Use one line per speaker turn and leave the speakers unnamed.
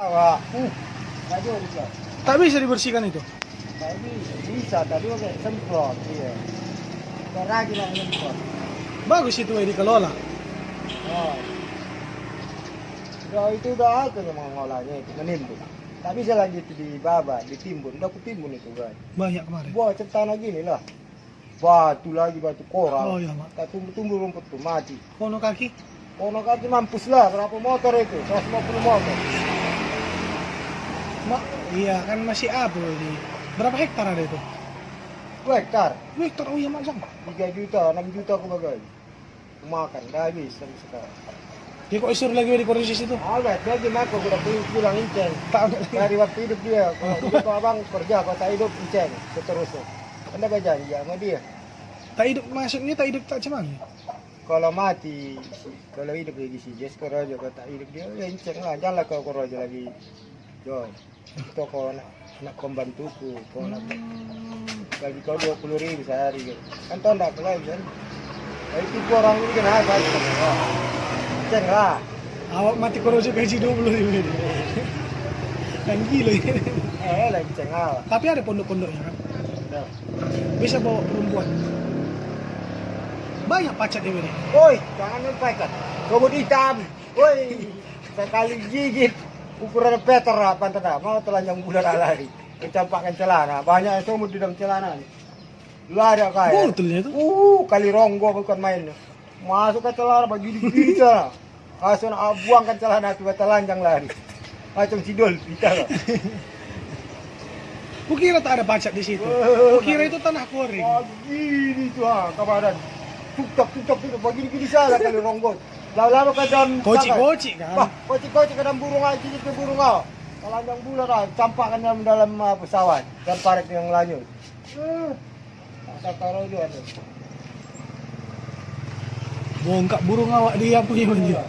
Wah, tadi bisa.
Tak bisa dibersihkan itu.
Tadi bisa, tadi pakai semprot dia. Karena kita semprot.
Bagus itu dikelola.
Oh. Udah itu udah aku yang mengolahnya itu menimbun. Tak bisa lagi itu dibabat, ditimbun. Udah aku timbun itu kan.
Banyak kemarin.
Buat tanah gini lah. Batu lagi, batu koral.
Oh iya, Mak.
Tak tumbuh rumput tuh mati.
Kono kaki.
Kono kaki mampus lah, berapa motor itu? 150 motor.
Mak, iya kan masih apa ini? Berapa hektar ada itu?
2 hektar.
Hektar, oh iya Mak Jang.
3 juta, 6 juta aku bagai. Aku makan, dah habis sampai sekarang.
Dia kok isur lagi di korupsi itu?
Agak, dia gimana aku udah pulang inceng.
Tak ada lagi.
Dari waktu hidup dia, kalau hidup abang kerja, kalau tak hidup inceng, seterusnya. Anda gak janji sama dia.
Tak hidup maksudnya tak hidup tak cuman.
Kalau mati, kalau hidup lagi si Jess Korojo, kalau tak hidup dia, ya inceng lah. Janganlah kau Korojo lagi. Jo, itu kau anak pembantuku, kau anak bagi kau 20.000 sehari gitu. Kan tau enggak lagi kan? Jadi tipu orang ini kenapa? Inceng lah.
Awak mati korupsi gaji 20 ribu. Kan gila ini.
Lah inceng lah.
Tapi ada pondok-pondoknya kan.
Nah.
Bisa bawa perempuan. Banyak pacat dia ini.
Woi, jangan lupakan. Robot hitam. Woi, sekali gigit ukuran Peter apa entah. Mau telanjang bulan lari. Kecampakkan celana. Banyak yang semut di dalam celana. Lari kayak.
Betul itu.
Kali ronggo bukan main. Masuk ke celana bagi kita. Langsung buangkan celana itu telanjang lari. Macam sidol kita.
Kukira tak ada pajak di situ. Kukira itu tanah koreng.
Begini tuh kabaran. Tuk-tuk begini salah kali ronggot. Lalu ke dalam
Koci-koci kan.
Koci-koci ke dalam burung aja itu burung kau. Telanjang bulan campakkan dalam pesawat dan parit yang lanjut. Tak taruh dia.
Bongkak burung awak dia punya.